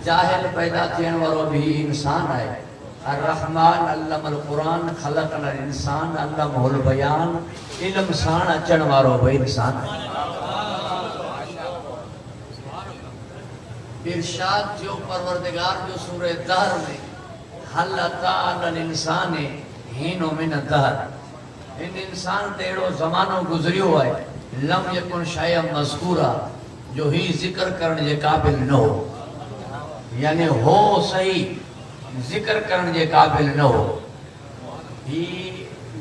जाहिल पैदा थियण वारो भी इंसान है। अर्रहमान अल्लमल कुरान खलकल इंसान अल्लमहुल बयान, इल्म साण अचण वारो भी इंसान है। इरशाद जो परवरदिगार जो सूरह दहर में हल अता अल इंसान हीनो मिन दहर, इन इंसान ते एड़ो ज़मानो गुज़रियो है लम यकुन शयअ मज़कूरा, जो ही जिक्र करण जे काबिल न हो, यानी हो सही जिक्र करण जे काबिल न हो। ही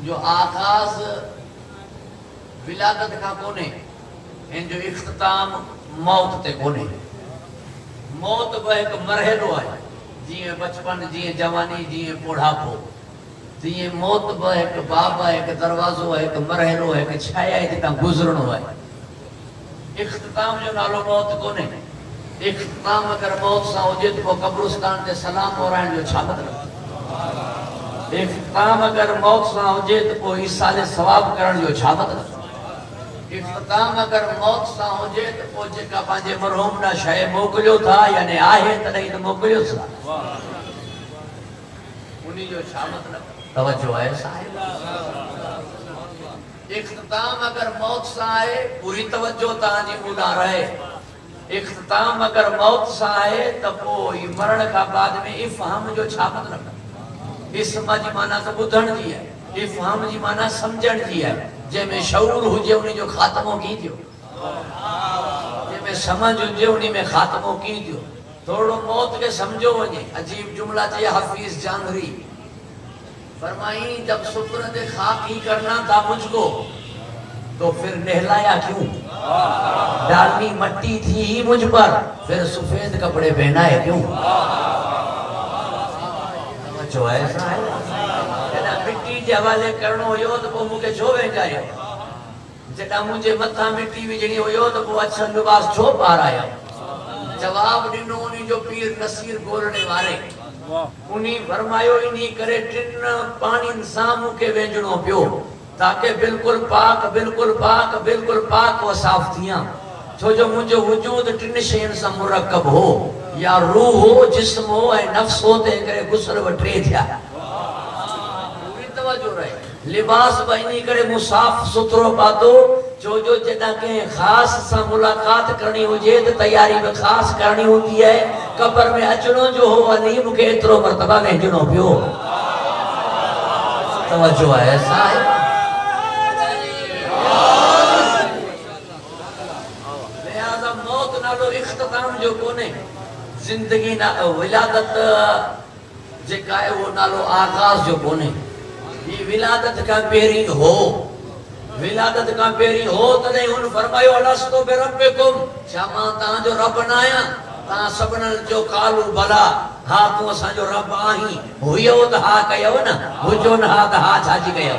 जो आगाज विलादत का कोने, इन जो इख्तिताम मौत ते कोने। मौत बि हिकु मरहलो आहे, जीअं बचपन, जीअं जवानी, जीअं बुढ़ापो, तीअं मौत बि हिकु बाब आहे, हिकु दरवाज़ो आहे, हिकु मरहलो आहे, हिकु शइ आहे जितां गुज़रणो आहे। इख्तिताम जो नालो मौत कोन्हे। इख्तिताम अगर मौत सां हुजे त पोइ कब्रिस्तान ते सलाम ओराइण जो छा मतिलबु? इख्तिताम अगर मौत सां हुजे त पोइ ईसाले सवाब करण जो छा मतिलबु? इख्तिताम अगर मौत सां हुजे त पोइ जेका पंहिंजे मरहूम ना शइ मोकिलियो था, यानी आहे तॾहिं त मोकिलियो था, उन्ही जो छा मतिलबु? तवज्जो आहे साहिब। इख्तिताम अगर मौत सां आहे, पूरी तवज्जो तव्हांजी मूं रहे। इख्तिताम अगर मौत सां आहे त पोइ मरण खां बाद में इफ़हाम जो छा मतिलबु? इस्म जी माना त ॿुधण जी आहे, इफ़हाम जी माना सम्झण जी आहे। जंहिंमें शऊर हुजे उन्ही जो ख़ात्मो कीअं थियो, जंहिंमें समझ हुजे उन्ही में ख़ात्मो कीअं थियो। थोरो मौत के समझो वञे। अजीब जुमला चई हफीज़ जानरी, फरमाई जब शुक्र दे खाक ही करना था मुझको तो फिर नहलाया क्यों? डालनी मट्टी थी ही मुझ पर, फिर सफेद कपड़े पहनाए क्यों? जो ऐसा है मिट्टी जे हवाले करणो हुयो त पोइ मूंखे छो वेचारियो? जॾहिं मुंहिंजे मथां मिट्टी विझणी हुयो त पोइ अछो लिबास छो पारायो? जवाब ॾिनो उन्ही जो पीर नसीर ॻोल्हणे वारे। उन्ही फरमायो इन्ही करे टिन पाणियुनि सां मूंखे वेझणो पियो, ताकि बिल्कुल पाक बिल्कुल पाक बिल्कुल पाक व साफ़ थियां। छो जो मुंहिंजो वजूद टिन शयुनि सां मुरकब हो, या रूह हो, जिस्म हो ऐं नफ्स हो, तंहिं करे गुस्ल व टे थिया। पूरी तवज्जो रहे। लिबास बि इन्ही करे मूं साफ़ सुथरो पातो, छो जो जॾहिं कंहिं ख़ासि सां मुलाक़ात करणी हुजे त तयारी बि ख़ासि करणी हूंदी आहे। कब्र में अचणो जो हो अली मूंखे एतिरो मर्तबा वेझणो पियो। तवज्जो आहे साहिब। लिहाज़ा मौत नालो इख्तिताम जो कोन्हे, जिंदगी ना विलादत जेका आहे उहो नालो आगाज़ जो कोन्हे। ही विलादत खां पहिरीं हो, विलादत खां पहिरीं हो तॾहिं हुन फरमायो अलस्तु बिरब्बिकुम, छा मां तव्हांजो रब न आहियां? तव्हां सभिनी जो कालू भला, हा तूं असांजो रब आहीं। हुयो त हा कयो न, हुजो न हा त हा छाजी कयो?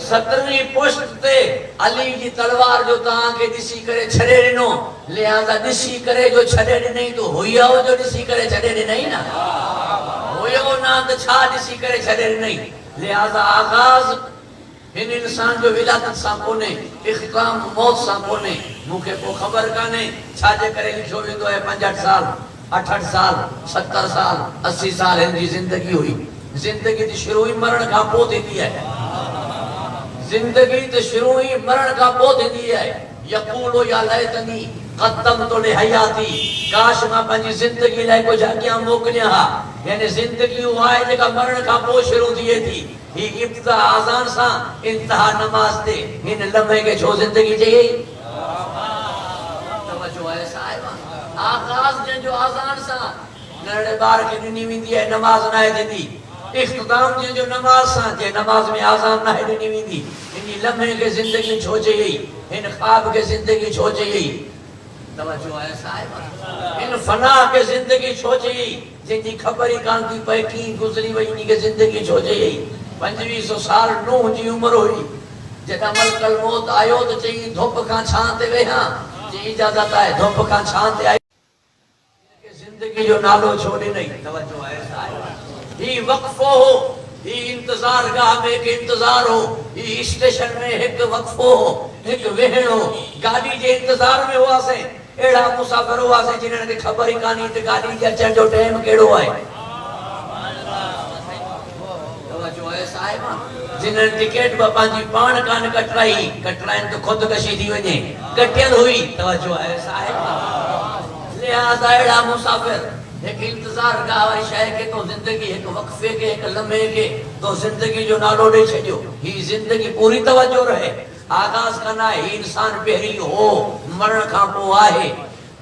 17वीं पोस्ट ते अली जी तलवार जो तव्हांखे ॾिसी करे छॾे ॾिनो, लिहाज़ा ॾिसी करे जो छॾे ॾिनई तो हुयो जो ॾिसी करे छॾे ॾिनई न, हुयो न त छा ॾिसी करे छॾे ॾिनई। लिहाज़ा आगाज़ हिन इंसान जो विलादत सां कोन्हे, इख्तिताम मौत सां कोन्हे। मूंखे को ख़बर कान्हे छाजे करे लिखियो वेंदो आहे 65 साल 68 साल 70 साल 80 साल हिन जी ज़िंदगी हुई। ज़िंदगी जी शुरू ही मरण खां पोइ थींदी आहे। जिंदगी तो शुरू ही मरण का पोइ थींदी आहे। यक़ूलु या लैतनी क़द्दमतु लिहयाती, काश मां पंहिंजी ज़िंदगी लाइ कुझु अॻियां मोकिलियां हा। यानी ज़िंदगी उहा आहे जेका मरण खां पोइ शुरू थिए थी। ही इब्तिदा आज़ान सां, इंतहा नमाज़ ते। हिन लम्हे खे छो ज़िंदगी चई? तवज्जो आहे साहिब। आगाज़ जंहिंजो आज़ान सां नंढे ॿार खे ॾिनी वेंदी आहे, नमाज़ न आहे थींदी। इख्तिताम जंहिंजो नमाज़ सां, जे नमाज़ में आज़ान न आहे ॾिनी वेंदी। इन लम्हे खे ज़िंदगी छो चई? हिन ख्वाब खे ज़िंदगी छो चई? तवज्जो आहे साहिब। इन फना के जिंदगी छो चई? जंहिंजी ख़बर ई कान थी पए कीअं गुज़री वई, इन खे ज़िंदगी छो चई? 2500 साल नूह जी उम्र हुई। जॾहिं मलकल मौत आयो त चई धुप खां छां ते वेहां, चई इजाज़त आहे धुप खां छां ते आई। जिंदगी जो नालो छो ॾिनई? तवज्जो आहे साहिब। ही वक़फ़ो हो, ही इंतज़ार गाह में एक इंतज़ार हो, ही स्टेशन में एक वक़फ़ो हो। एक वेहणो गाड़ी जे इंतजार में हुआसे एड़ा मुसाफिर हुआसे जिन्हनि खे ख़बर ही कानी त गाड़ी जे अचण जो टाइम केड़ो आहे तवजो है साहिब जिन्हनि टिकट पांजी पाण कान कटराइन तो खुदकशी थी वने कटियल हुई तवजो है साहिब लिहाजा एड़ा मुसाफिर एक इंतजार का वाली शय के तो जिंदगी एक वक्फे के एक लम्हे के तो जिंदगी जो नालो दे छजो ही जिंदगी पूरी तवज्जो रहे आगाज करना ही इंसान पहरी हो मरण का पो आहे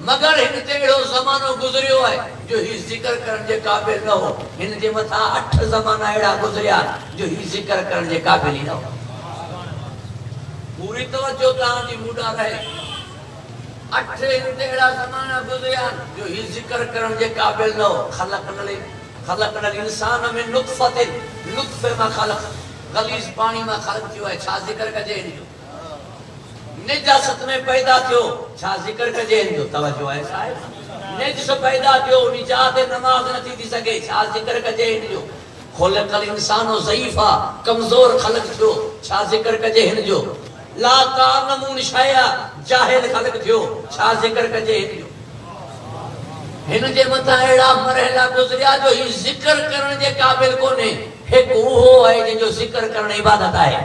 मगर इन तेड़ो जमानो गुजरियो है जो ही जिक्र करन जे काबिल न हो इन जे मथा 8 जमाना एड़ा गुजरिया जो ही जिक्र करन जे काबिल न हो पूरी तवज्जो ता जी मुडा रहे 8 तेड़ा जमाना गुजरिया जो ही जिक्र करन जे काबिल न हो खलकनल इंसान में नुतफतिन नुतफे मा खलक गलीज पानी मा खलक थियो है छा जिक्र कजे इन जो निजासत में पैदा थियो छा जिक्र कजे इन जो तवज्जो है साहिब निज से पैदा थियो निजात नमाज नथी थी सके छा जिक्र कजे इन जो खलकल इंसानो ज़ईफा कमजोर खलक थियो छा जिक्र कजे इन जो ला तालमून शया जाहिल खलक थियो छा जिक्र कजे इन जो हिन जे मथा एड़ा मरहला गुजरिया जो ही जिक्र करण जे काबिल कोने एक वो है जो जिक्र करण इबादत है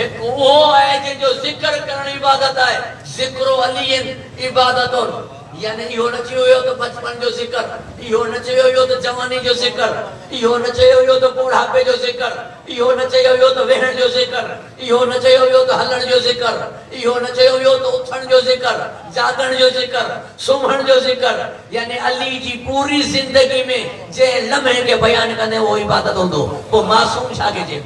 एक वो है जो जिक्र करण इबादत है जिक्रो अलीन इबादतुन यानी इहो न चयो हो तो बचपन जो जिक्र इहो न चयो हो तो जवानी जो जिक्र इहो न चयो हो तो बुढ़ापे जो जिक्र इहो न चयो हो तो वेहण जो जिक्र इहो न चयो हो तो हलण जो जिक्र इहो न चयो हो तो उथण जो जिक्र जागण जो जिक्र सुम्हण जो जिक्र यानी अली जी पूरी जिंदगी में जे लम्हे के बयान करने वो इबादत होंदो वो मासूम छा के जे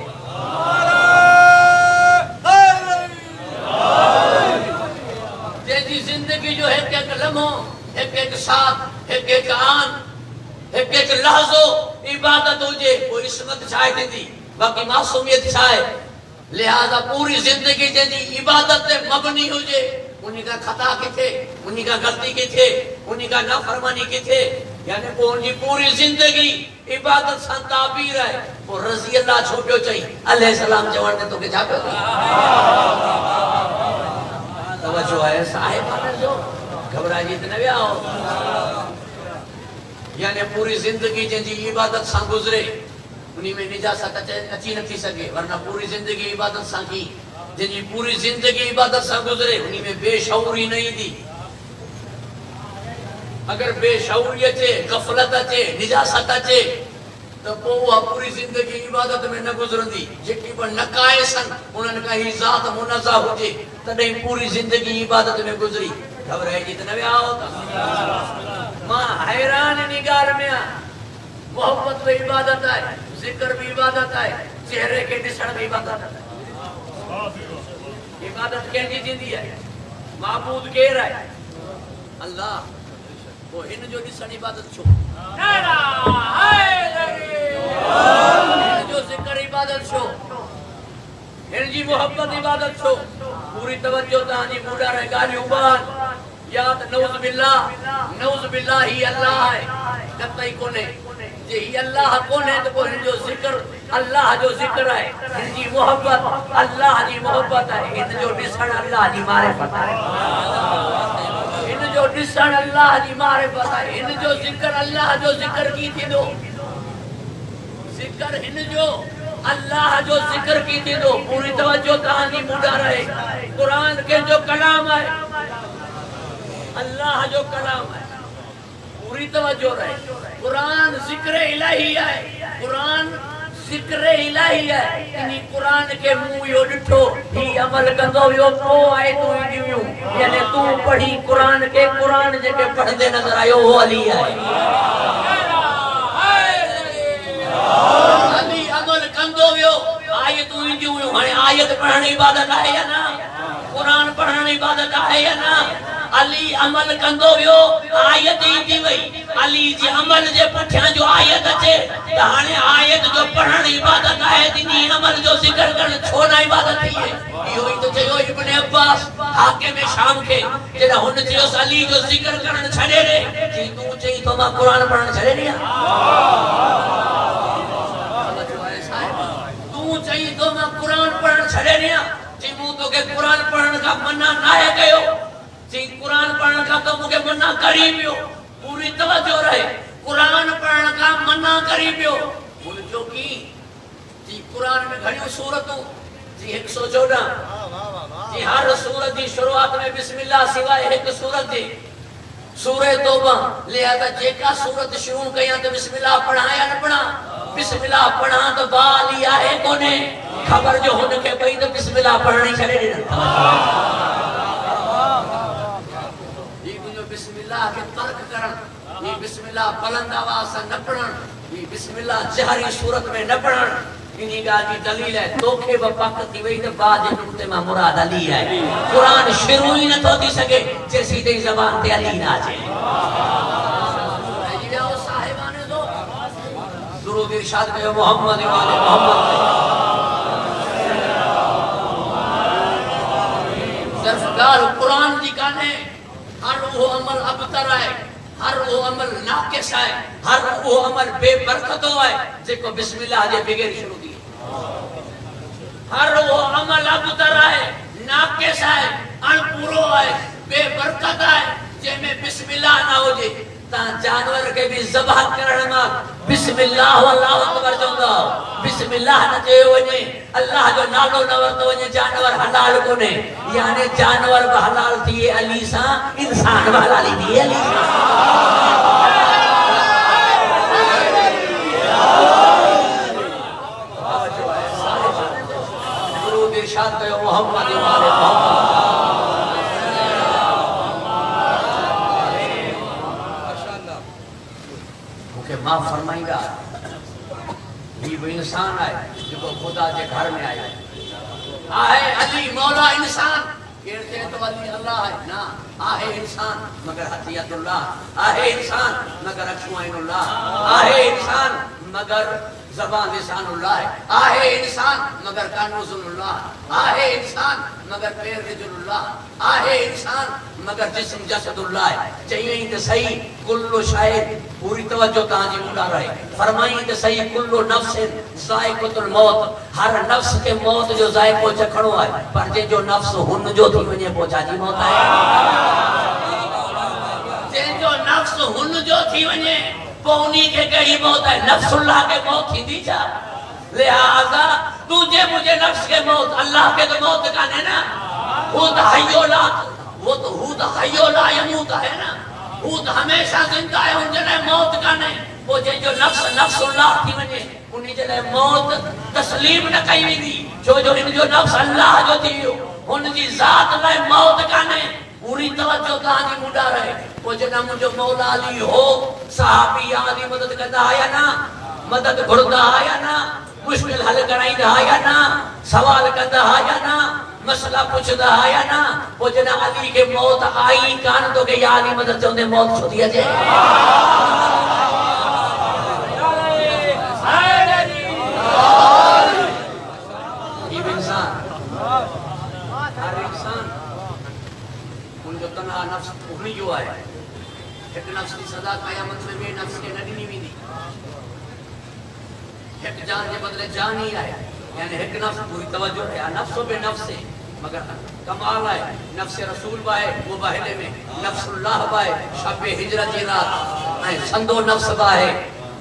जी जिंदगी जो है एक लम्हो एक साथ एक आन एक लहजो इबादत हुजे वो इस्मत छाए थी बाकी मासूमियत छाए लिहाजा पूरी जिंदगी जी इबादत पे मबनी हुजे उन्हीं का खता किथे उन्हीं का गलती किथे उन्हीं का नाफरमानी किथे यानी वो उनकी पूरी जिंदगी इबादत सा ताबीर है वो रज़ी अल्लाह छोटो चाहिए अलैहि सलाम जवान ने तो के छापो तवज्जो है साहिब जो घबराई न विया यानी पूरी जिंदगी जी इबादत सा गुजरे उन्हीं में निजासत अची न थी सके वरना पूरी जिंदगी इबादत सा की जी पूरी जिंदगी इबादत सा गुजरे उन्हीं में बेशऊरी नहीं थी अगर बेशऊरी अचे गफलत अचे निजासत अचे तो वो पूरी जिंदगी इबादत में न गुजरंदी जेकी पर नकाए सन उन्हनि का ही जात मुनज़्ज़ह हुजे तडे पूरी जिंदगी इबादत में गुजरी घबराई जी त न विया हो मां हैरान निगार में मोहब्बत भी इबादत है जिक्र भी इबादत है चेहरे के दिसण भी इबादत है इबादत केंजी जिंदी है माबूद केर है अल्लाह वो इन जो दिसण इबादत छो नारा इन जो जिक्र इबादत छो इन जी मोहब्बत इबादत छो पूरी तवज्जो तांजी मुडा रे गाली उबान या त नऊज़ बिल्लाह ही अल्लाह है कतई कोने जे ही अल्लाह कोने तो इन जो जिक्र अल्लाह जो जिक्र है इन जी मोहब्बत अल्लाह जी मोहब्बत है इन जो दिसण अल्लाह जी मारिफत है इन जो दिसण अल्लाह जी मारिफत है इन जो जिक्र की थी दो जिक्र इन जो अल्लाह जो जिक्र की थी दो पूरी तवज्जो तांजी मुडा रहे कुरान के जो कलाम है अल्लाह जो कलाम है पूरी तवज्जो रहे कुरान जिक्र इलाही है कुरान जिक्र इलाही है इनी कुरान के मुंह यो डिठो ही अमल कंदो यो तो आए तू दियो यानी तू पढ़ी कुरान के कुरान जेके पढ़दे नजर आयो वो अली है अली अमल कंदो यो आयत तू दियो हाने आयत पढ़ण इबादत है या ना कुरान पढ़ण इबादत है या ना अली अमल कंदो वियो आयत ही थी वई अली जी अमल जे पुठियां जो आयत अचे त हाने आयत जो पढ़ण इबादत आहे दी अमल जो जिक्र करण छो ना इबादत थी है इहो ही तो चयो इब्न अब्बास हाकिम शाम के जेड़ा हुन चयो अली जो जिक्र करण छड़े रे जी तू चई तो मां कुरान पढ़ण छड़े दिया तू चई तो मां कुरान पढ़ण छड़े दिया जी मु करी पियो, पूरी तवज्जो रहे, कुरान पढ़ण का मना करी पियो। उन जो की जी कुरान में घणियों सूरतूं जी 114 जी हर सूरत की शुरुआत में बिस्मिल्लाह सिवाय एक सूरत जी सूरह तौबा। लिहाजा जेका सूरत शुरू कया तो बिस्मिल्लाह पढ़ा या न पढ़ा? बिस्मिल्लाह पढ़ा तो बाली आहे कोने खबर जो हुन के पई तो बिस्मिल्लाह पढ़णी छड़े ॾिन। ये जो बिस्मिल्लाह के तर्क करण, ये बिस्मिल्लाह बुलंद आवाज से न पढ़ण, ये बिस्मिल्लाह जहरी सूरत में न पढ़ण, इन्हीं गाल की दलील है तोखे बपक थी वही तो बाद नुक्ते में मुराद अली है। कुरान शुरू ही न तो थी सके जे सीधे जबान ते अली ना अचे। साहिबाने दो दुरूद इरशाद कयो मोहम्मद वाले मोहम्मद सिर्फ गाल कुरान जी काने, हर वो अमल अबतर है, हर वो अमल नाकिस है, हर वो अमल बेबरकत है जेको बिस्मिल्लाह जे बगैर शुरू थी। हर वो अमल अबतर है, नाकिस है, अणपूरो है, बेबरकत है जेमें बिस्मिल्लाह ना होजे। ता जानवर के भी ज़बह करण में बिस्मिल्लाह अल्लाहु अकबर चवंदा, बिस्मिल्लाह न चयो वने, अल्लाह जो नालो न वरतो वने, जानवर हलाल कोने। यानी जानवर भी हलाल थिए अली सा, इंसान भी हलाल थिए अली सा। दुरूद इरशाद कयो मोहम्मद वाले मोहम्मद। मां फरमाईंदा ही वो इंसान है जो खुदा के घर में आया आहे। अली मौला इंसान कहते तो अली अल्लाह है ना, आहे इंसान मगर हतियतुल्लाह, आहे इंसान मगर अखुआइनुल्लाह, आहे इंसान मगर ज़बान लिसानुल्लाह, आहे इंसान मगर कानूजुल्लाह, आहे इंसान मगर पैर रिजुल्लाह, आहे इंसान मगर जिस्म जसदुल्लाह। चाहिए तो सही कुल्लु शायद पूरी तवज्जो ताजी मुड़ा रहे। फरमाई तो सही कुल्लु नफ्सिन ज़ाइक़तुल मौत, हर नफ्स के मौत जो जायको चखणो है, पर जे जो नफ्स हुन जो थी वने पोछा जी मौत है। जे जो नफ्स हुन जो थी वने पौनी के कही मौत है, नफ्सुल्लाह के मौत थी जा। लिहाजा तुझे मुझे नफ्स के मौत, अल्लाह के तो मौत का है ना। वो तो हय्योला, वो तो हूद हय्योला यमूत है ना, हूद हमेशा जिंदा है, उन जने मौत का नहीं। वो जे जो नफ्स नफ्सुल्लाह थी वने उन्हीं जने मौत तस्लीम न कई वेंदी, छो जो इन जो नफ्स अल्लाह जो थी उन जी जात लाइ मौत का नहीं। पूरी तवज्जो ताजी मुड़ा रहे। वो जना मुझो मौला अली हो सहाबी आदि मदद करदा आया ना, मदद घुरदा आया ना, मुश्किल हल कराइंदा आया ना, सवाल करदा आया ना, मसला पूछदा आया ना। वो जना अली के मौत आई कान तो के याद ही मदद चोंदे मौत छो दिया जे। ये इंसान हर इंसान उन जो तना नफ्स उगनी जो है, एक नफ्स की सदा कयामत में बे नफ्स के न ॾिनी वेंदी। एक जान के बदले जान ही आया, यानी एक नफ्स पूरी तवज्जो है, नफ्सो पे नफ्स है मगर कमाल है। नफ्स रसूल बाए मुबाहिले में नफ्सुल्लाह बाए शब हिजरत की रात ऐ संदो नफ्स बाए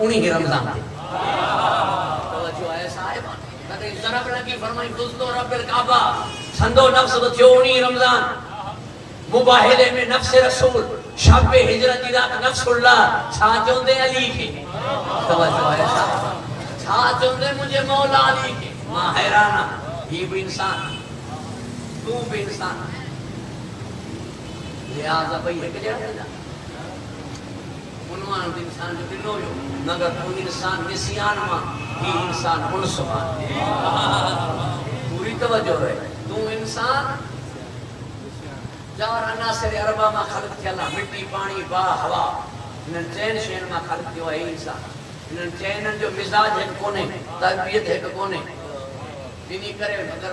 उन्हीं ही रमजान थे। तवज्जो है साहिब, कदे जरब लगी फरमाई गुज़लो रब्बिल काबा, संदो नफ्स तो थियो उन्हीं रमजान मुबाहिले में नफ्स रसूल शब हिजरत की रात नफ्सुल्लाह छा चोंदे अली के। तवज्जो है साहिब, छा चोंदे मुझे मौला अली के। मां हैराना, ये भी इंसान तू भी इंसान, लिहाजा भाई एक जड़ा उन्वान इंसान जो दिनो यो मगर तू इंसान निसियान मां ही इंसान उनसमान पूरी तवज्जो रहे। तू इंसान चार अनासर अरबा मां खलक थियला, मिट्टी पानी बा हवा, इन चैन शैन मां खलक थियो है इंसान। इन चैन जो मिजाज है कोने, तरबियत है कोने, इन्हीं करे मगर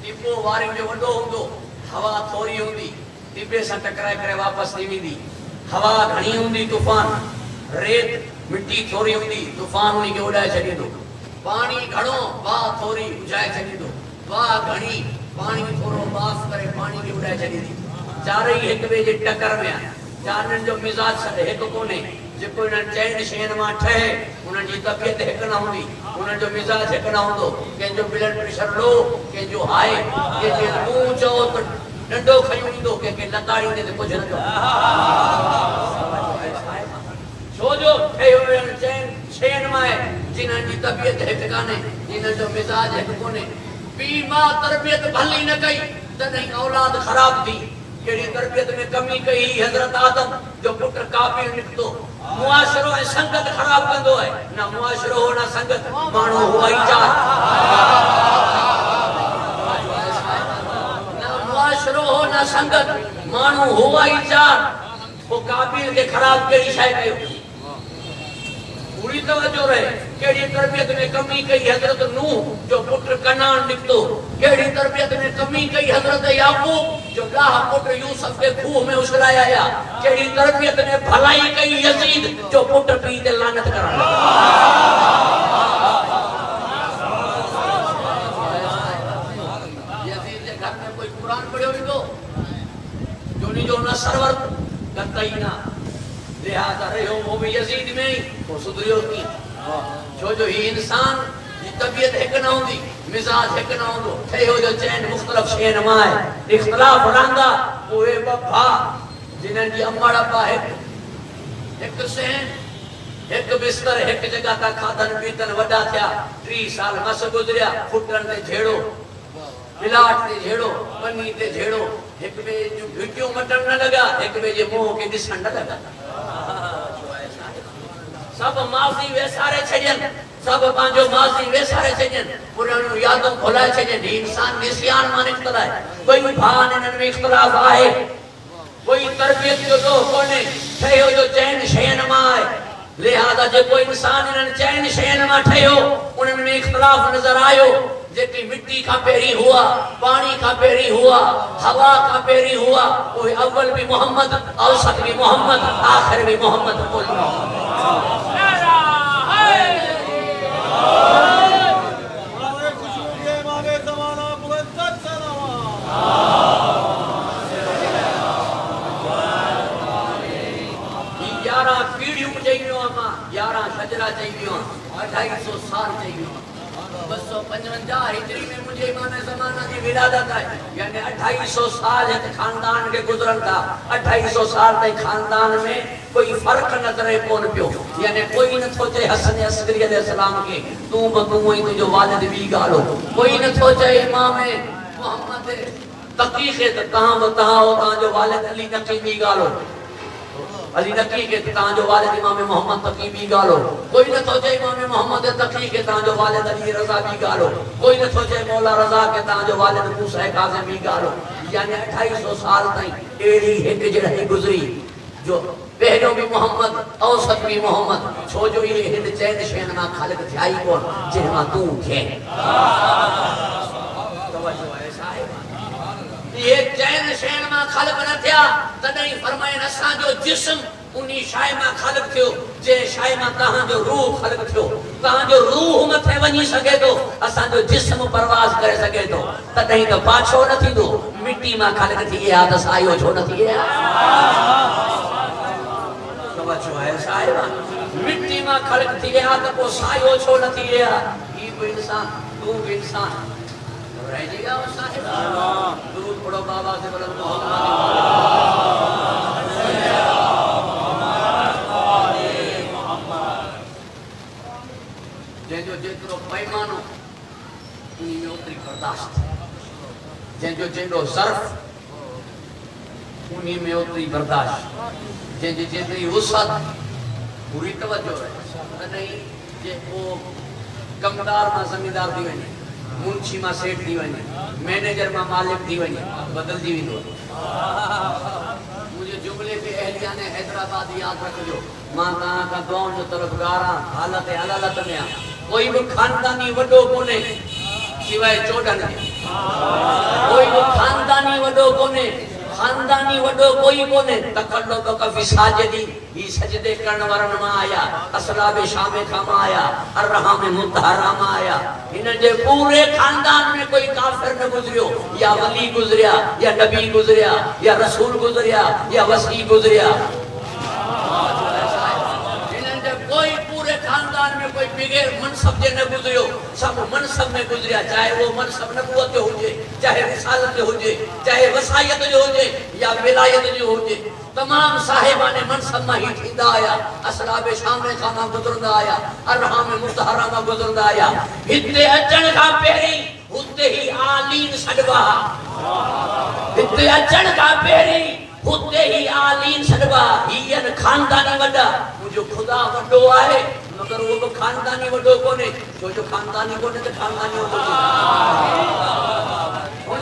टिब्बो वारी जो वडो हुंदो, हवा थोड़ी हुंदी, टिब्बे से टकराए करे वापस नहीं वेंदी। हवा घणी हुंदी तूफान, रेत मिट्टी थोड़ी हुंदी तूफान उन्हीं के उड़ाए छॾींदो। पानी घणो बा थोड़ी उजाए छॾींदो, बा घणी पानी थोड़ो बाफ करे पानी के उड़ाए छॾींदी। चारे ही एक ॿिए जे टकर में जानन जो मिजाज छड़े एक कोने जेको इन चैन शयन मा ठहे उन जी तबियत एक ना हुंदी उन जो मिजाज एक ना हुंदो के जो ब्लड प्रेशर लो के जो हाई के तू चो तो डंडो खयूंदो के लताड़ी ने कुछ न छो जो ठहे इन चैन शयन मा जिन जी तबियत एक काने जिन जो मिजाज एक कोने पी मां तरबियत भली न कई तने औलाद खराब थी केड़ी तरबियत में कमी कई हजरत आदम जो पुत्र काबिल निकतो मुआशरो ए संगत खराब कंदो है ना मुआशरो हो ना संगत मानो हुआ ही जा ना मुआशरो हो ना संगत मानो हुआ ही जा वो काबिल के खराब केड़ी शाय कयो पूरी तवज्जो रहे केड़ी तरबियत में कमी कई हजरत नूह जो पुत्र कनान निकतो केड़ी तरबियत में कमी कई हजरत याकूब जो लाह पुत्र यूसुफ के खूह में उछलाया आया केड़ी तरबियत में भलाई कई यजीद जो पुत्र पी ते लानत करण यजीद के घर में कोई कुरान पढ़ियो हुंदो जोनी जो ना सरवर कतई ना लिहाजा रहो वो भी यजीद में ही वो सुधरियो की जो ही इंसान जी तबियत एक ना होंदी मिजाज एक ना होंदो थे हो जो चैन मुख्तलिफ शयन मा है इख्तिलाफ रंगा ओए बब्बा जिनन जी अम्माड़ा पा एक सहन एक बिस्तर एक जगह ता खादन पीतन वडा थया 3 साल मस गुजरिया फुटन ते झेड़ो बिलाट ते झेड़ो बनी ते झेड़ो एक बे जो घिटियो मटन न लगा एक बे जे मुंह के दिसन न लगा सब माजी वेसारे छजन सब पांजो माजी वेसारे छजन पुरानो यादों भुलाए छजन इंसान निसियान मान इख्तला है कोई भान इन में इख्तिलाफ है कोई तरबियत जो तो कोने ठयो जो चैन शयन मा है लिहाजा जे कोई इंसान इन चैन शयन मा ठयो उन में इख्तिलाफ नजर आयो जेकी मिट्टी का पेरी हुआ पानी का पेरी हुआ हवा का पेरी हुआ वो अव्वल भी मोहम्मद औसत भी मोहम्मद आखिर भी मोहम्मद यारा शजरा चाहिए 250 साल चाहिए 255 हिजरी में मुझे इमाम ज़माना की विलादत है यानी 250 साल है खानदान के गुजरन था 250 साल तक खानदान में कोई फर्क नजर कोन पियो यानी कोई न सोचे हसन अस्करी अलैहि सलाम के तू बतू ही तुझो वालिद भी गालो कोई न सोचे इमाम मोहम्मद तकी के कहां बताओ ता जो वालिद अली नकी भी गालो अली नकी के तां जो वालिद इमाम मोहम्मद तकी भी गालो कोई न सोचे इमाम मोहम्मद तकी के तां जो वालिद अली रजा भी गालो कोई न सोचे मौला रजा के तां जो वालिद मूसा काज़िम भी गालो यानी 250 साल तक एड़ी एक जड़ी गुजरी जो पहलो भी मोहम्मद औसत भी मोहम्मद छो जो ये हिंद चैन शयन मा खालिक थई कोन जेमा तू थे तवज्जो है साहिब ये चैन शयन मा खालिक न थया तदई फरमाए असा जो जिस्म उनी शाय मा खालिक थियो जे शाय मा तहां जो रूह खालिक थियो तहां जो रूह मथे वनी सके तो असा जो जिस्म परवाज करे सके तो तदई तो पाछो न थीदो मिट्टी मा खालिक थी या त सायो छो न थी या तवज्जो है साहिब मिट्टी मा खालिक थी या त को सायो छो न थी या ई को इंसान तू भी इंसान रह जाएगा वो साहिब दुरूद पढ़ो बाबा से बोलो जो जेतरो पैमानो उनी में उतरी बर्दाश्त जो जेडो सर्फ उनी में उतरी बर्दाश्त जे जेतरी वसअत पूरी तवज्जो है नहीं जे वो कमदार मा जमींदार दी वने मुंशी मा सेठ दी वने मैनेजर मा मालिक दी वने बदल दी विंदो मुझे जुमले पे अहलिया ने हैदराबाद याद रखजो मां ता का दुआओं जो तरफदार हालत हलालत में कोई भी खानदानी वडो कोने सिवाय चोडन कोई भी खानदानी वडो कोने खानदानी वडो कोई कोने तकल्लो तो कफी साजदी ही सजदे करन वरन मा आया असलाब शाम का मा आया अरहम मुतहरा मा आया इन जे पूरे खानदान में कोई काफिर न गुजरियो या वली गुजरिया या नबी गुजरिया या रसूल गुजरिया या वसी गुजरिया बगैर मनसब जे न गुजरियो, सब मनसब में गुजरिया, चाहे वो मनसब नबूवत जो हुजे, चाहे रिसालत जो हुजे, चाहे वसायत जो हुजे या विलायत जो हुजे, तमाम साहिबाने मनसब में ही थींदा आया, असलाबे शामे खाना गुजरदा आया, अरहाम मुतहरा में गुजरदा आया। हिते अचण का पेरी हुते ही आलीन सडवा, हिते अचण का पेरी हुते ही आलीन सडवा। हियन खानदानी वडा, मुझो खुदा वडो आहे, मगर वो तो खानदानी वडो कोने, जो खानदानी कोने तो खानदानी वडो कोने,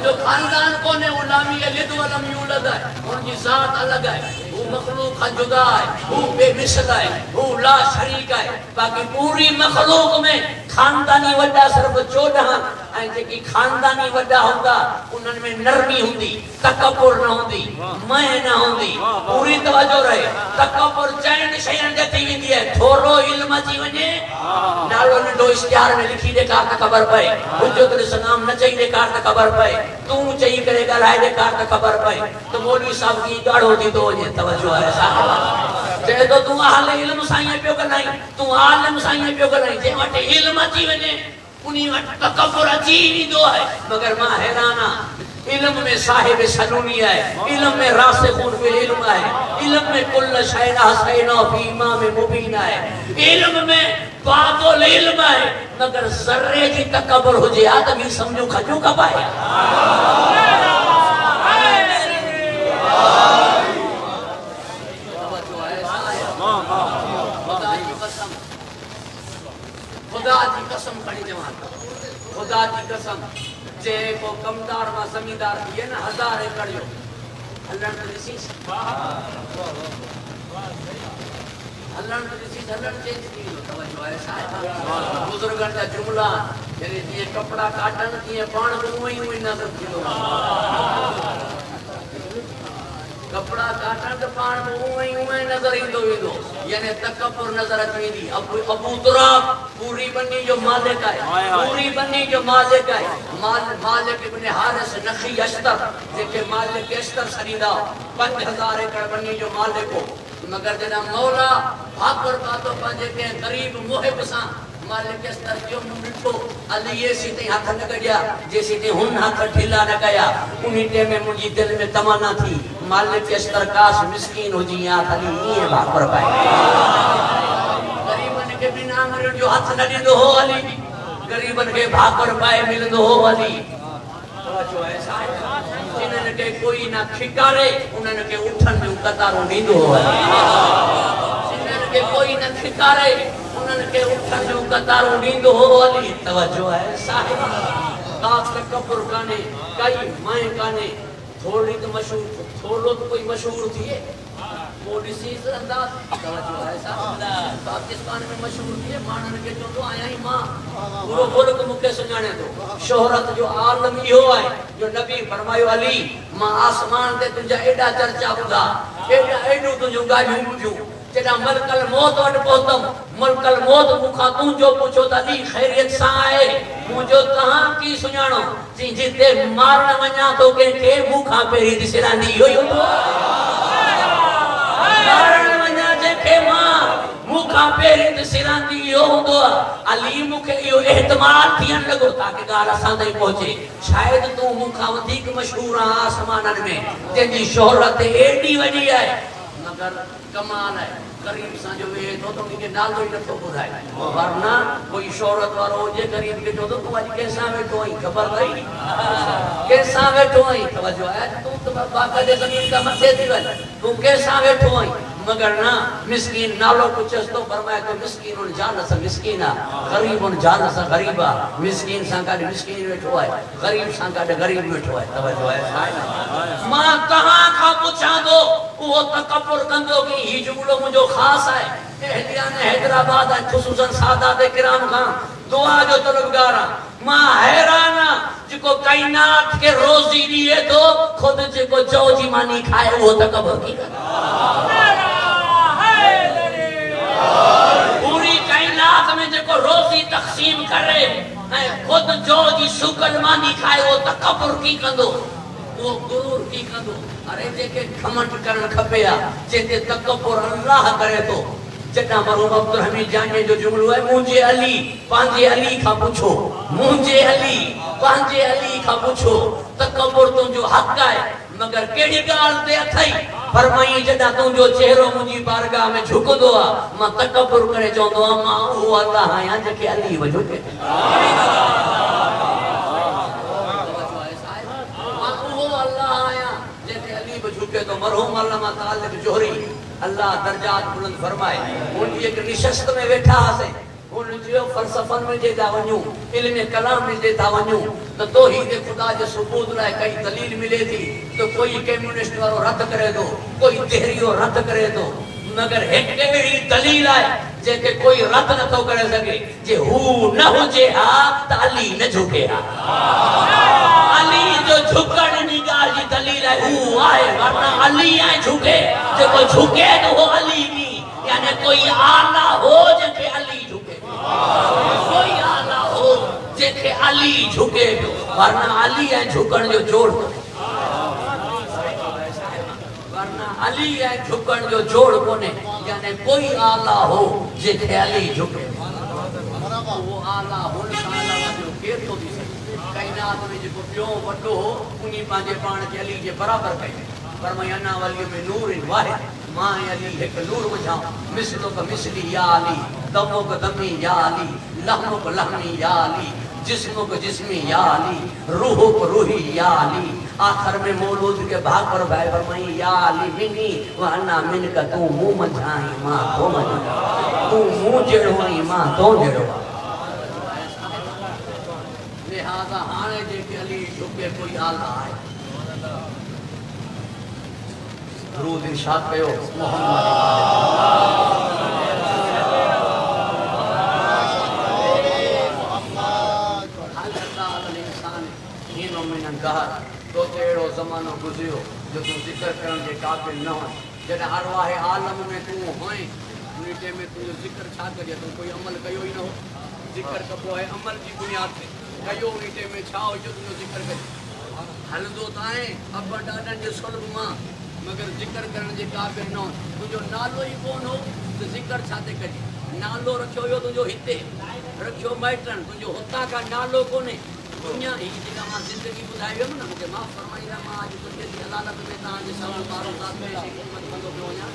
जो खानदान कोने उलामी लिद वलम यूलद है, उनकी जात अलग है, वो मखलूक का जुदा है, वो बेमिसल है, वो ला शरीक है। बाकी पूरी मखलूक में खानदानी वडा सिर्फ 14 ऐं जेकी खानदानी वडा हुंदा उन्हनि में नरमी हुंदी, तकब्बुर न हुंदी, मैं न हुंदी। पूरी तवज्जो रहे, तकब्बुर चैन शयन जे थी वेंदी है, थोरो इल्म अची वञे, नालो नंढो इश्तिहार में लिखी ॾेखार त ख़बर पए, हुज्जतुल इस्लाम न चई ॾेखार त ख़बर पए, तूं चई करे ॻाल्हाए ॾेखार त ख़बर पए, त मौलवी साहब की ॻाढ़ो थी थो वञे। तवज्जो आहे साहिब, चए तो तूं अहल इल्म सां ईअं पियो ॻाल्हाई, तूं आलिम सां ईअं पियो ॻाल्हाई, जंहिं वटि इल्म अची वञे उन्हीं वटि तकब्बुर अची वेंदो आहे। मगर मां हैरान आहियां, इल्म में साहिब सलूनी है, इल्म में रासिखून फिल इल्म है, इल्म में कुल शै हसैना फी इमाम मुबीन है, इल्म में बाबुल इल्म है, मगर ज़र्रे जी तकब्बुर हुजे आदमी समझो खजो कबाए। खुदा की कसम खड़ी जवान, खुदा की कसम, जे को कमदार मा जमींदार थिए न 1000 एकड़ जो हलन तो ॾिसी, हलन तो ॾिसी, हलन चेंज थी वियो। तवज्जो आहे साहिब, बुजुर्गनि जा जुमला जॾहिं जीअं कपिड़ा काटनि तीअं पाण बि उहो ई नज़र थींदो, कपड़ा काटन तो पान उई नजर इंदो वेंदो, यानी तकब्बुर नजर अची वेंदी। अबू तुराब पूरी बन्नी जो मालिक है, पूरी बन्नी जो मालिक है, मालिक इब्न हारिस नखी अश्तर, जेके मालिक अश्तर सरीदा 5000 एकड़ बन्नी जो मालिक हो। मगर जॾहिं मौला भाकुर पातो पंहिंजे कंहिं ग़रीब मुहिब सां मालिक अस्तर जो मिठो अली ये सीते हाथ न कया, जे सीते हुन हाथ ढीला न कया, उन्हीं टे में मुझी दिल में तमन्ना थी मालिक अस्तर काश मिस्कीन हो जी या खाली ये भाकुर पाए, गरीबन के बिना मरण जो हाथ न ॾींदो हो अली, गरीबन के भाकुर पाए मिलंदो हो अली। जो ऐसा है जिन्हनि के कोई ना खिकारे उन्हनि के उठन जो कतारो ॾींदो हो अली, जिन्हनि के कोई न खिकारे उन्हनि के उठन जो कतारो ॾींदो हो अली। तवज्जो है साहिब, का तकब्बुर काने, काई मैं काने, थोड़ी तो मशहूर, थोड़ो तो कोई मशहूर थिए वो डिसीज अंदाज। तवज्जो है साहिब, पाकिस्तान में मशहूर थिए मानन के जो तो आया ही मां पूरो मुल्क मुके सुञाणे तो, शोहरत जो आलम इहो है जो नबी फरमायो अली मां आसमान ते तुंहिंजा एॾा चर्चा ॿुधा, एॾो तुंहिंजूं ॻाल्हियूं ॿुधियूं, जॾहिं मलकल मौत वटि पहुतम, मलकल मौत मूंखां तूं जो पुछो त अली ख़ैरियत सां आहे, मुंहिंजो तव्हां की सुञाणो, जिते मारण वञा तो कंहिंखे मूंखां पहिरीं ॾिसंदी इहो ई हूंदो, मारण वञा जंहिंखे मां मूंखां पहिरीं ॾिसंदी इहो हूंदो। अली मूंखे इहो एहतमाल थियण लॻो ताकि ॻाल्हि असां ताईं पहुचे, शायदि तूं मूंखां वधीक मशहूर आहीं आसमाननि में, जंहिंजी शोहरत एॾी वॾी आहे, मगर कमाल है गरीब सा जो वे तो उनके नालो ही नथो ॿुधाए, वरना कोई शोहरत वारो हुजे गरीब के जो तो तू अॼु कंहिंसां वेठो आहीं ख़बर अथई, कंहिंसां वेठो आहीं। तवज्जो आहे, तूं त बाक़ा जे ज़मीन का मथे थी वञ, तूं कंहिंसां वेठो आहीं, मगर ना मिस्कीन नालो पुछस तो फरमाए तो मिस्कीन उन जान सा मिस्कीना, गरीब उन जान सा गरीबा, मिस्कीन सा का मिस्कीन वेठो है, गरीब सा का गरीब वेठो है। तवज्जो है मां कहां का पूछा दो वो तकब्बुर कंदो कि ही जुमलो मुझो खास है, एहलिया ने हैदराबाद है खुसूसन सादात किराम खां दुआ जो तलबगार मां हैरान जिको कायनात के रोजी दिए तो खुद जिको जो जी मानी खाए वो तकब्बुर की पूरी कायनात में जिको रोजी तकसीम करे खुद जो जी शुक्र मानी खाए वो तकब्बुर की कंदो, वो गुरूर की कंदो। अरे जेके घमंड करण खपे आ, जेके तकब्बुर अल्लाह करे तो, जटा मरहूम अब्दुल हमीद जाने जो जुमलो है मुझे अली पांजे अली का पूछो मुझे अली पांजे अली का पूछो तकबर तुझो हक है मगर केड़ी गाल ते अथई फरमाई जटा तुझो चेहरो मुजी बारगाह में झुकदो आ मां तकबर करे चोंदो आ मां वो अल्लाह आया जके अली वजो के मां वो अल्लाह आया जके अली वजो के तो मरहूम अल्लामा तालिब जोहरी अल्लाह दर्जात बुलंद फरमाए उन एक निशस्त में बैठा हसे उन जो फलसफन में जे दा वणू इल्म कलाम में जे दा वणू तो तौहीद खुदा जे सबूत लाए कई दलील मिले थी तो कोई कम्युनिस्ट वारो रद्द करे दो कोई देहरियो रद्द करे दो मगर एक एड़ी दलील है जेके कोई रद्द न तो करे सके जे हु न होजे हा त अली न झुके हा अली जो झुकण नी गाल जी दलील है हु आए वरना अली आए झुके जे कोई झुके तो वो अली नी यानी कोई आला हो जेके अली झुके कोई आला हो जेके अली झुके वरना अली आए झुकण जो जोड़ वरना अली आए झुकण जो जोड़ कोने यानी कोई आला हो जेके अली झुके वो आला हुन साला जो केर तो दिसे कायनात में जो पियो वडो हो उनी पांजे पाण के अली के बराबर कई फरमाया वाली में नूर वाहिद मां अली एक नूर बुझाओ मिसलो का मिसली या अली दमो का दमी या अली लहमो का लहमी या अली जिस्मो का जिस्मी या अली रूहो का रूही या अली आखिर में मौलूद के भाग पर भाई फरमाई या अली मिनी वहना मिन का तू मुंह मझाई मां तो मझा तू मुंह जेड़ोई मां तो जेड़ो लिहाजा हाने जे के अली झुके कोई आला है रूद इरशाद कयो तो तेरो जमानो गुजरियो जो तू जिक्र करन जे काबिल न हो जने अरवाह आलम में तू होए उनके में तू जिक्र छा करिए तू कोई अमल कयो ही न हो जिक्र कबो है अमल की बुनियाद पे कयो उनके में छा हो जो तू जिक्र कर हलदो ताए अब डाडन जे सुल्ब मां मगर जिक्र करन जे काबिल न हो तुझो नालो ही कोन हो तो जिक्र छाते करी नालो रखियो यो तुझो हिते रखियो मैटन तुझो हुता का नालो कोने दुनिया ही जेका मां जिंदगी बुधाई हम ना मुझे माफ फरमाईदा मां आज तो के अदालत में ता जे सब बारो साथ में हिकमत बंदो पे होया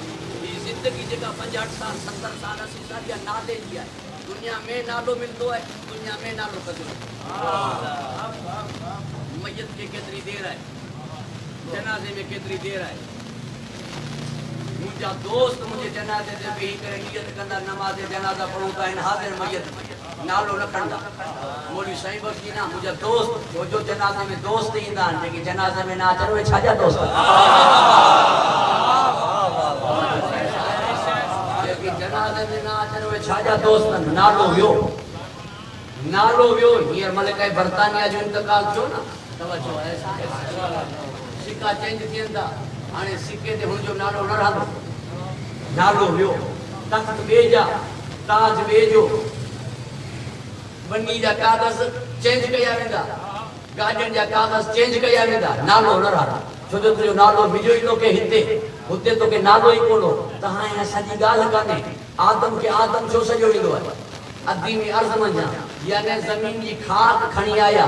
ये जिंदगी जेका 50 साल 70 साल 80 साल या नाले जी है दुनिया में नालो मिलतो है दुनिया में नालो कदर मय्यत के केतरी देर है जनाजे में केतरी देर है मुझा दोस्त मुझे जनाजे ते भी करे नियत कंदा नमाज जनाजा पढ़ूता इन हाजिर मय्यत नालो रखंदा मौलवी साईं बख्शी ना मुझा दोस्त जो जनाजे में दोस्त इंदा जेके जनाजे में ना चलो छाजा दोस्त जेके जनाजे में ना चलो छाजा दोस्त नालो वियो हियर मलिक बर्तानिया जो इंतकाल थियो ना तवज्जो ऐसा सिक्का चेंज थियंदा हाने सिक्के ते हुन जो नालो न रहंदो नालो वियो तख्त बेजा ताज बेजो बनी जा कागज चेंज कया वेंदा गाजन जा कागज चेंज कया वेंदा नालो न रहा छो जो तुझो नालो विजो ही तो के हिते हुते तो के नालो ही कोनो तहां या सजी गाल काने आदम के आदम छो सजो ईंदो है अदी में अर्ज मंजा याने जमीन की खाक खणी आया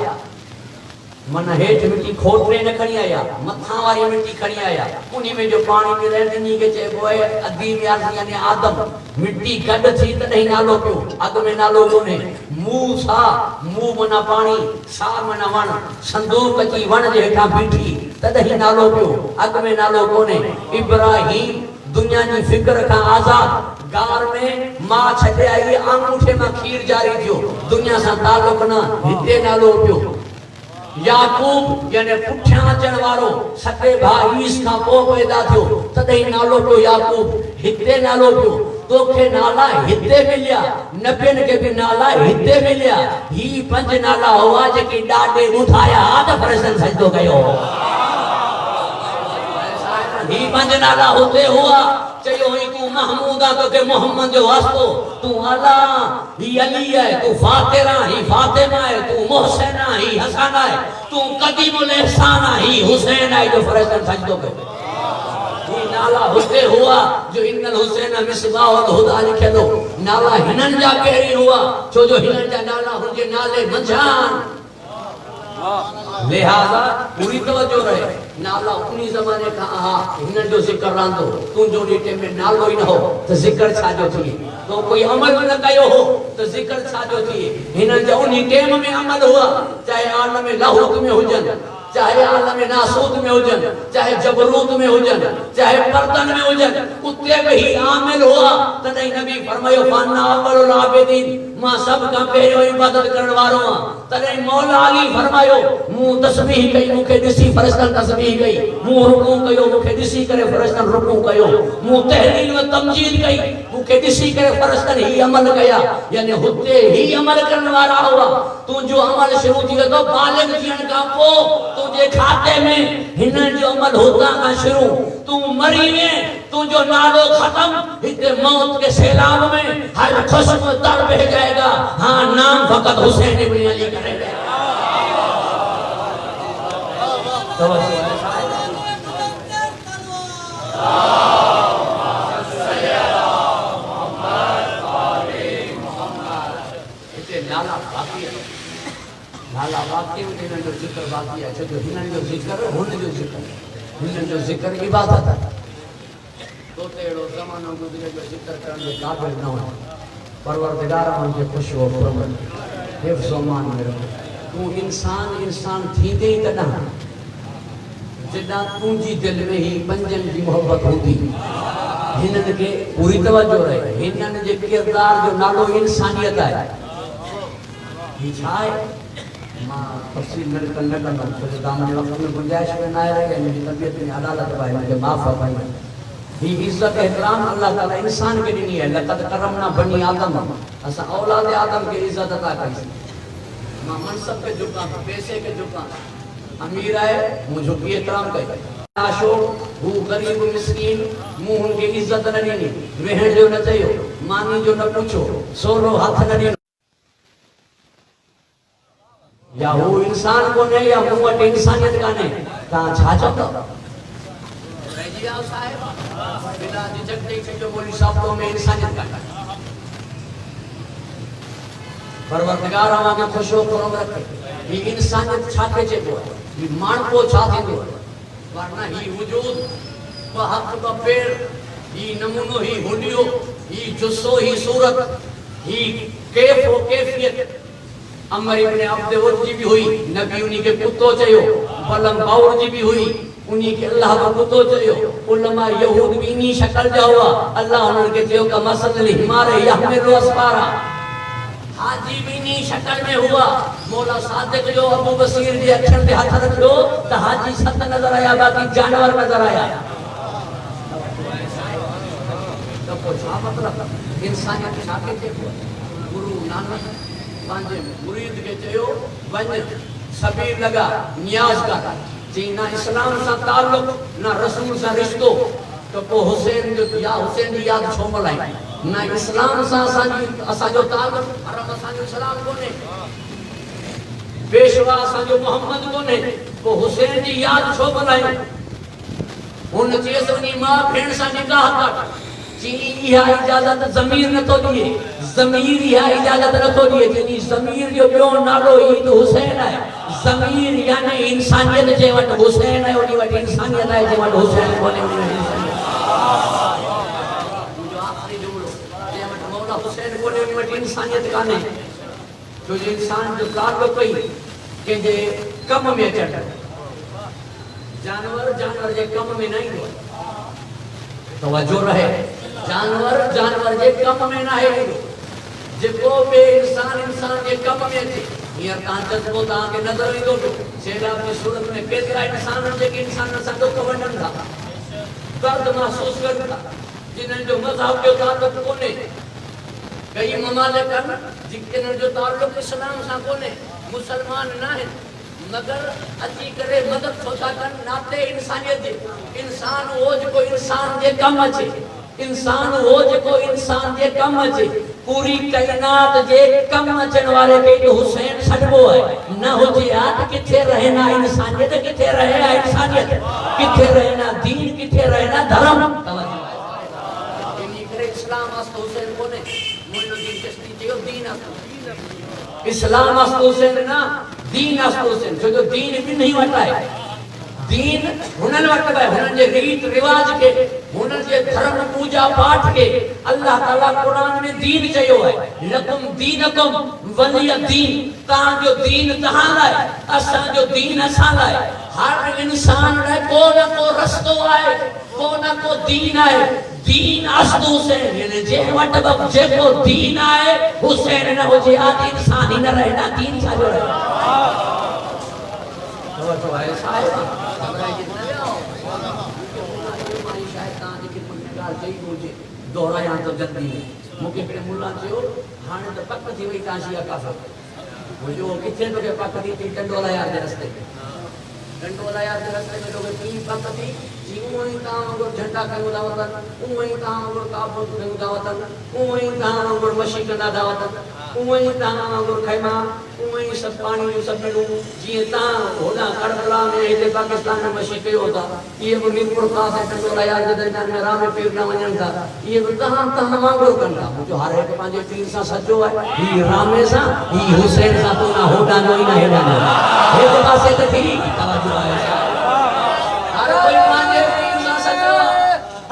मन हेठ मिट्टी खोटरे न खणी आया मथा वाली मिट्टी खणी आया उनी में जो पानी में रहनी के चेबो है अदी में अर्ज यानी आदम मिट्टी गड थी त नहीं नालो पियो अग में नालो कोने मूसा मुंह मना पानी सा मना वण संदूक की वण जे हेठा बीठी तदही नालो पियो अग में नालो कोने इब्राहिम दुनिया की फिक्र का आजाद गार में मां छडे आई अंगूठे में खीर जारी थियो दुनिया सा ताल्लुक न हिते नालो पियो याकूब यानी पुठ्या अचण वारो सते भाई इस का पो पैदा थियो तदई नालो पियो याकूब हिते नालो पियो तोखे नाला हिते मिलिया नबियन के भी नाला हिते मिलिया ही पंज नाला हुआ जेके डाडे उठाया त फरसन सजदो कयो ही पंज नाला होते हुआ चयो ही तू महमूदा तो के मोहम्मद जो वास्तो तू अला ही अली है तू फातिरा ही फातिमा है तू मोहसिना ही हसन है तू कदीमुल एहसान ही हुसैन है जो फरसन सजदो कयो ही नाला हुते हुआ जो इन्नल हुसैन मिसबाहुल हुदा लिखियो नाला हिनन जा कहिड़ी हुआ छो जो हिनन जा नाला हुनजे नाले मंझान लिहाजा पूरी तवज्जो रहे नाला उन्हीं जमाने का हिनन जो जिक्र रहंदो तू जो नीटे में नालो ही न हो तो जिक्र छा जो थी तो कोई अमल न कयो हो तो जिक्र छा जो थी हिनन जो उन्हीं टेम में अमल हुआ चाहे आलम लाहूत में हुजन चाहे आलम नासूत में हुजन चाहे जबरूत में हुजन चाहे पर्दन में हुजन उते भी आमिल हुआ तदई नबी फरमायो फाना अव्वलुल आबिदीन मां सब का पहिरियों इबादत करण वारो हां तदई मौला अली फरमायो मु तस्बीह कई मुखे दिसी फरिश्तन तस्बीह कई मु रुकू कयो मुखे दिसी करे फरिश्तन रुकू कयो मु तहलील व तमजीद कई मुखे दिसी करे फरिश्तन ही अमल कया यानी हुते ही अमल करण वारा हुआ तू जो अमल शुरू थी तो बालिग थियण का पो तुझे खाते में हिनन जो अमल होता का शुरू तू मरी में तू जो नालो खत्म इतने मौत के सैलाब में हर खुशबू तर बह जाएगा हाँ नाम फकत हुसैन इब्न अली करेगा नाला बाकी हिनन जो जिक्र बाकी है छो जो हिनन जो जिक्र हुन जो जिक्र हिनन जो जिक्र इबादत है तो तेड़ो ज़मानो गुज़रे जो जिक्र करण जे क़ाबिल न हो परवरदिगार मुझे खुश हो फरमान हिफ्ज़ व मान में रहो तू इंसान थींदे ही त न जिदा तुंजी दिल में ही पंजन की मोहब्बत होती हिनन के पूरी तवज्जो रहे हिनन जे किरदार जो नालो इंसानियत है ही छाए मां तफसील में कंदा तो दामन वक्त में गुंजाइश में ना रहे मेरी तबीयत में अदालत भाई मुझे माफ फरमाई ही इज्जत एहतराम अल्लाह ताला इंसान के दी है लक़द करमना बनी आदम असा औलाद आदम के इज्जत अता कई मां मनसब के झुका पैसे के झुका अमीर है मुझे की एहतराम कई आशो वो गरीब मिस्कीन मुंह उनके इज्जत न दी वेहण जो न चयो मानी जो न पूछो सोरो हाथ न दी या वो इंसान को ने या वो वट इंसानियत का ने ता छा चतो रजिया साहब बिना झिझक के जो बोली शब्दों में इंसानियत का परवरदिगार आवा के खुश हो करो रखे ये इंसानियत छा के चेबो ये मान को छा थींदो वरना ही वजूद व हक व पेर ही नमूनो ही हुलियो ही जुस्सो ही सूरत ही कैफ व कैफियत अमर इब्न अब्द वद जी भी हुई नबी उन्हीं के पुतो चयो बलम बाउर जी भी हुई उन्हीं के अल्लाह का पुतो चयो उलमा यहूद भी इन्हीं शक्ल जा हुआ अल्लाह उनके चयो का मसल हिमारे यहमिलु अस्फारा हाजी भी इन्हीं शक्ल में हुआ मौला सादिक जो अबू बसीर जी अक्षर पे हाथ रख लो तो हाजी सत नजर आया बाकी जानवर नजर आया तो कुछ मतलब इंसानियत छाके थे गुरु नानक पांजे मुरीद के चयो वन सबीर लगा नियाज का जी ना इस्लाम सा ताल्लुक ना रसूल सा रिश्तो तो को हुसैन जो या हुसैन की याद छो मलाई ना इस्लाम सा असा जो ताल्लुक अरब असा जो सलाम कोने पेशवा असा जो मोहम्मद कोने को हुसैन की याद छो मलाई उन चेस वनी मां भेण सा निकाह कर जी यह इजाजत ज़मीर न तो दिए ज़मीर यह इजाजत न तो दिए जी ज़मीर जो बियो नालो ही तो हुसैन है ज़मीर यानी इंसानियत जे वट हुसैन है ओनी वट इंसानियत है जे वट हुसैन कोने जो आखिरी जुमलो जे वट मौला हुसैन कोने ओनी वट इंसानियत काने जो इंसान जो ताल्लुक कई के जे कम में चढ़ जानवर जे कम में नहीं हो तवज्जो रहे जानवर जे कम में ना है जेको बे इंसान जे कम में थी यार ता जज्बो ता के नजर ईंदो सैलाब की सूरत में केतरा इंसान जे के इंसान सा तो कवंडन था दर्द महसूस करता जिन्हनि जो मज़हब जो ताल्लुक कोने कई ममालिक जिन जो ताल्लुक इस्लाम सा कोने मुसलमान ना है मगर अची करे मदद सोचा कर नाते इंसानियत जे इंसान वो जो इंसान जे कम अचे इंसान वो जो इंसान जे कम अचे पूरी कायनात जे कम अचण वाले के जो हुसैन सडबो है न होजे आत किथे रहे ना इंसानियत किथे रहे ना इंसानियत किथे रहे ना दीन किथे रहे ना धर्म तवज्जो इनी करे इस्लाम अस्त हुसैन कोने मोइनुद्दीन चिश्ती जो दीन अस्त इस्लाम अस्त हुसैन ना दीन अस्त हुसैन जो दीन भी नहीं वटा है दीन हुनन वक्त है हुनन जे रीत रिवाज के हुनन जे धर्म पूजा पाठ के अल्लाह ताला कुरान में दीन चयो है लकुम दीनकुम वलिय दीन ता जो दीन तहां लाए असा जो दीन असा लाए हर इंसान रे को न को रस्तो आए को न को दीन आए दीन अस्त हुसैन यानी जे वट बब जे को दीन आए हुसैन न हो जे आदि इंसान ही न रहे ना दीन साजो रहे तो भाई साहब दोहराया तो जल्दी मुके पे मुल्ला चयो हाने तो पक थी वई काशिया काफर वो जो किथे तो के पक थी डंडोला यार दे रस्ते में लोग पी पक थी जीवो ही काम को झंडा कयो दावतन उई काम को काबू कयो दावतन उई काम को मशी कंदा दावतन उई काम को खैमा उई सब पानी जो सब मिलू जी ता होदा करबला में इते पाकिस्तान में मशी कयो था ये वो मीरपुर खास है डंडोला यार दे दरमियान में राम पीर ना वणन था ये तहां तहां मांगो कंदा जो हर एक पांजे पीर सा सजो है ही रामे सा ही हुसैन सा तो ना होदा नोई ना हेडा ना एक पासे तो ठीक तवज्जो है हर कोई पांजे पीर सा सजो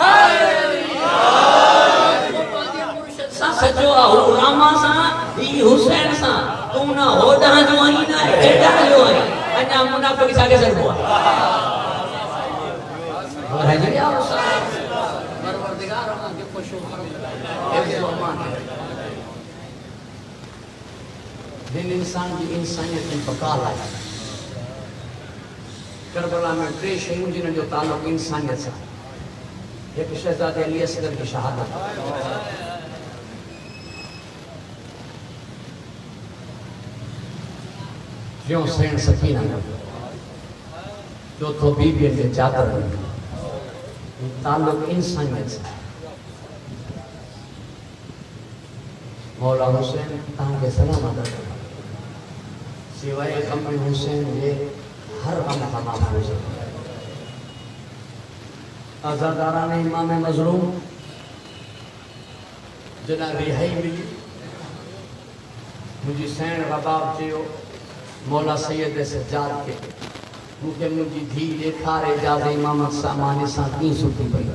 हाय पांजे मुर्शिद सा सजो हो रामा सा ही हुसैन सा तू ना होदा जो ही ना हेडा जो है अन्या मुनाफिक सा के सरबो और है जी आओ परवरदिगार हम के खुश हो एक जो अमान दिन इंसान की इंसानियत में बकाल है करबला में ट्रे शयूं जिन जो ताल्लुक इंसानियत से एक शहजादे अली असगर की शहादत जो सैन सकीना जो तो बीबी के चादर ताल्लुक इंसानियत से मौला हुसैन तां के सलामत सिवाय कम हुसैन ये हर गम तमाम हो आजादारान इमाम मजलूम जना रिहाई मिली मुझी सैन रबाब चयो मौला सैयद सज्जाद के मुझे मुझी धी देखारे जादे इमामत सामाने सा की सुती पई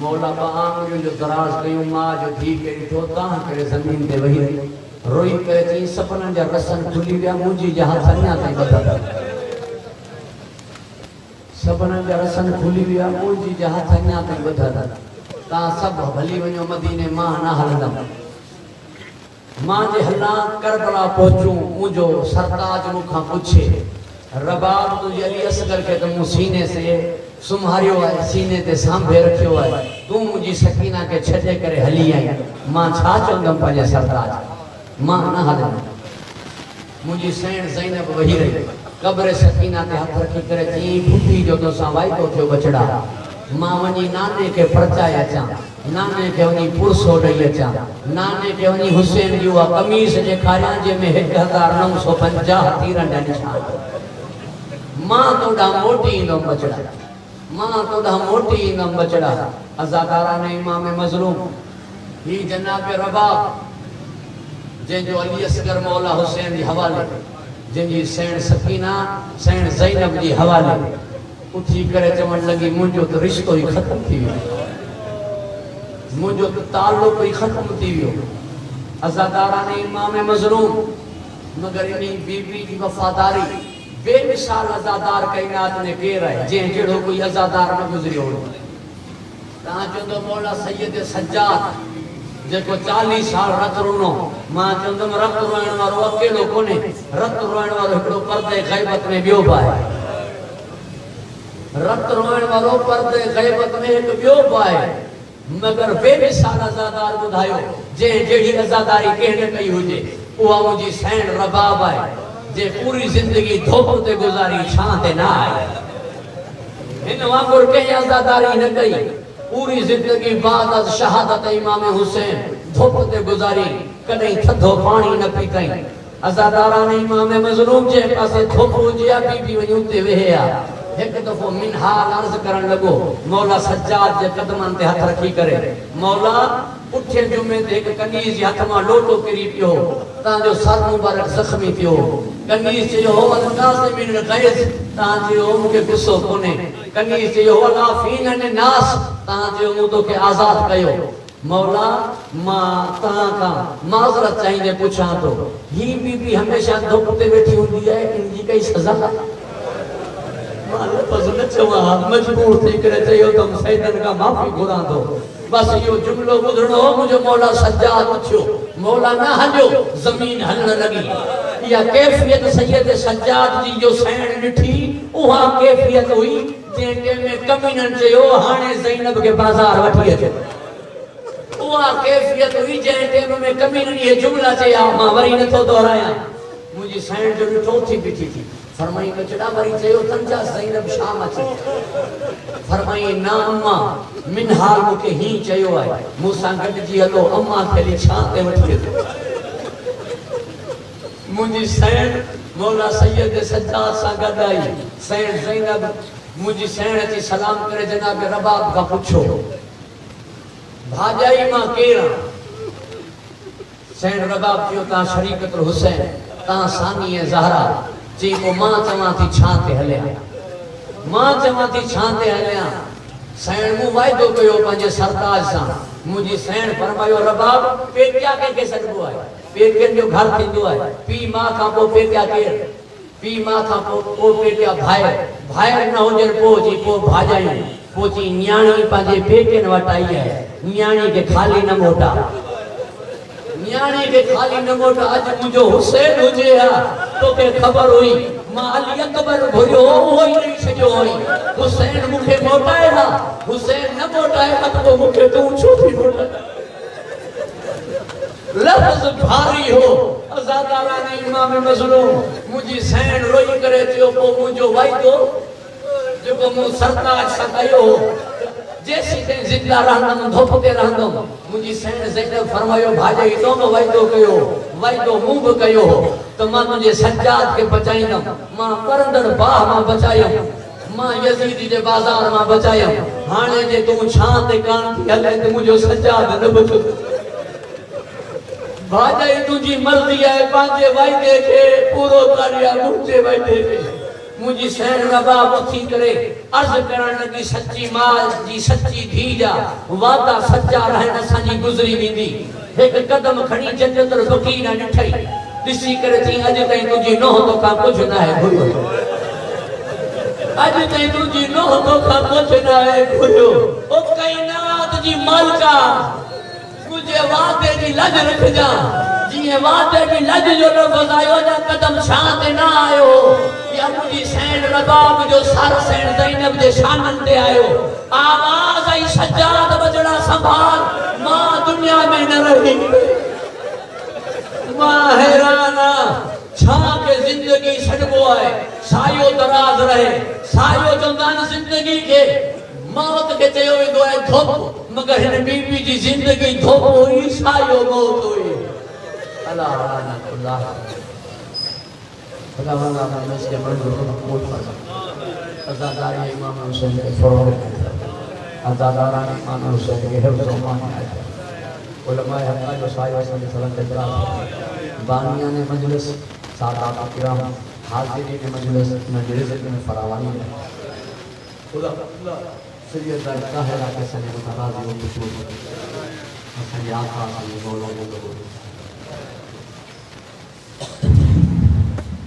मौला बांग जो दराज कयो मां जो धी के ॾिठो तां करे ज़मीन ते वही रोई करे चई सपननि जा रसन खुली विया मुंहिंजी जहां अञा ताईं ॿधल सपननि जा रसन खुली विया मुंहिंजी जहां अञा ताईं ॿधल तां सभु हली वञो मदीने मां न हलंदमि मां जे हला करबला पहुचूं मुझो सरताज मुखां पुछे रबाब तुझे अली असगर के तुम सीने से सुम्हारियो है सीने ते सांभे रखियो है तू मुझी सकीना के छडे करे हली आई मां छा चंदम पंजे सरताज मां न हलन मुझी सैन ज़ैनब वही रही कब्र सकीना ते हाथ रखी करे चई फुटी जो तो सा वाइदो थियो बचड़ा मां वनी नाने के परचाए अचा नाने के वनी पुरसो ॾेई अचा नाने के वनी हुसैन जी उहा कमीज़ ॾेखारियां जंहिंमें 1950 तीरन ॾिठा मां तोड़ा मोटी इंदम बचड़ा मां तोड़ा मोटी इंदम बचड़ा अज़ादारान इमाम मजलूम ही जनाब रबाब जंहिंजो अली असगर मौला हुसैन जी हवाले जंहिंजी सैन सकीना सैन ज़ैनब जी हवाले उठी करे चवण लगी मुझो तो रिश्तो ही खत्म थी वियो मुझो तो ताल्लुक ही खत्म थी वियो अज़ादारान इमाम मजलूम मगर इन्हीं बीबी की वफादारी बेमिसाल अज़ादार कायनात ने केर है जे जेड़ो कोई अज़ादार न गुजरियो ता चंदो मौला सैयद सज्जाद जेको 40 साल रत रुनो मां चंदम रत रोइण वारो अकेलो कोने रत रोइण वारो हिकड़ो पर्दे गैबत में बियो पाए रत रोइण वारो पर्दे गैबत में एक बियो पाए मगर बेमिसाल अज़ादार बुधायो जे जेड़ी अज़ादारी केने कई हुजे उहा मुजी सैन रबाब है जे पूरी जिंदगी धोख ते गुजारी शान ते ना आए इन वांगुर के अज़ादारी न कई पूरी जिंदगी बाद अज शहादत इमाम हुसैन धुप ते गुजारी कदई थधो पानी न पीतई अज़ादारा ने इमाम मज़लूम जे पासे धुप हुजिया बीबी वञी उते वेहिया एक दफ़ो मिनहाल अर्ज़ करण लगो मौला सज्जाद जे कदमन ते हथ रखी करे मौला उठे जुमे ते एक कनीज़ जे हथ मां लोटो किरी पियो तांजो सर मुबारक ज़ख्मी थियो कनीज़ चयो हो अल्लाह मिन गैज़ तां चयो मूंखे गुस्सो कोने कनीज़ चयो हो लाफीन ने नास तां चयो मूं तोखे आज़ाद कयो मौला मां तां का माज़रत चाहिए पूछा तो ही बीबी हमेशा धुप ते बैठी हुंदी है इनकी कई सज़ा मां पसंद चवा मजबूर थी करे चयो तुम सैयदन का माफी घुरा दो बस यो जुमलो ॿुधणो मुझो मौला सज्जाद उथियो मौला ना हलियो ज़मीन हलण लगी या कैफियत सैयद सज्जाद जी जो सैण ॾिठी उहा कैफियत हुई जे में कमीनन चयो हाणे ज़ैनब के बाज़ार वठी अचे उहा कैफियत हुई जे टेम में कमीनन ये जुमला चया मां वरी नथो दोहराया मुझी सैण जो ॾिठो थी बीठी थी फरमाई बचड़ा वरी चयो तंजा ज़ैनब शाम अचे फरमाई ना अम्मा मिनहाल मुके ही चयो है मूसा गडजी हलो अम्मा खेली छां ते वठी अचो मुझी सैण मौला सैयद सज्जाद सा गदाई सैण ज़ैनब मुझी सैण अची सलाम करे जनाब रबाब का पूछो भाजाई मां केरा सैण रबाब थियो ता शरीकत हुसैन ता सानी ज़हरा जी को मां चवा थी छां ते हलिया मां चवा थी छां ते हलिया सैण मु वायदो कयो पंहिंजे सरताज सां मुंहिंजी सैण फरमायो रबाब पेटिया कंहिंखे सॾिबो आहे पेटियनि जो घर थींदो आहे पीउ मां खां पोइ पेटिया केरु पीउ मां खां पोइ पेटिया भाइर न हुजनि पोइ जी पोइ भाॼायूं पोइ जी न्याणी पंहिंजे पेटियनि वटि आई आहे न्याणी खे खाली न मोटा न्याणी के खाली न मोटा आज मुझो हुसैन हुजे हा तोखे खबर हुई मां अली अकबर घुरियो हो ही नहीं छजो हुई हुसैन मुखे मोटाए हा हुसैन न मोटाए हा तो मुखे तू छो थी मोटाए लफ्ज भारी हो अज़ादारा ने इमाम मज़लूम मुझी सैन रोई करे थियो पो मुझो वाइदो जो मु सरताज सा कयो जैसी ते जिंदा रहंदम धुप ते रहंदम मुझी सैन ज़ैनब फरमायो भाॼई तो न वाइदो कयो वाइदो मूं बि कयो त मां तुंहिंजे सज्जाद खे बचाईंदम मां परंदड़ बाह मां बचायम मां यज़ीद जे बाज़ार मां बचायम हाणे जे तूं छां ते कान थी हले त मुंहिंजो सज्जाद न बचो भाॼई तुंहिंजी मर्ज़ी आहे पंहिंजे वाइदे खे पूरो करिया मुंहिंजे वाइदे खे मुझी सैन रबाब उथी करे अर्ज करण लगी सच्ची माल जी सच्ची धी जा वादा सच्चा रहन असांजी गुज़री वेंदी एक कदम खणी जन्नत बकी न ॾिठई ॾिसी करे थी अॼु ताईं तुंहिंजी नोह तोखां कुझु न आहे घुरियो अॼु ताईं तुंहिंजी नोह तोखां कुझु न आहे घुरियो ओ काइनात जी मालिका मुझे वादे जी लज रखजा जी वादे जी लज जो लफ़्ज़ आयो ना कदम शान ते ना आयो या मुझी सैन रबाब जो सर सैन ज़ैनब जे शानन ते आयो आवाज आई सज्जाद बजड़ा संभाल मां दुनिया में न रही मां हैराना छा के जिंदगी छड़बो है सायो दराज रहे सायो चंदान जिंदगी के मौत के चयो वेंदो है धुप मगर हिन बीबी जी जिंदगी धुप हुई सायो मौत हुई अल्लाह अल्लाह खुदा वाला ने इसके मंजूर को कबूल फरमा अज़ादारा इमाम हुसैन के फरोग अज़ादारा इमाम हुसैन के हिफ्ज़ व मान उलमा हक़ जो साया सल्लल्लाहु अलैहि वसल्लम बानिया ने मजलिस सादात किराम हाज़िरीन मजलिस मजलिस में फरावानी है खुदा सैयद ताहिरा के सने मुतराज़ी व खुशबू असन आका अली मौला को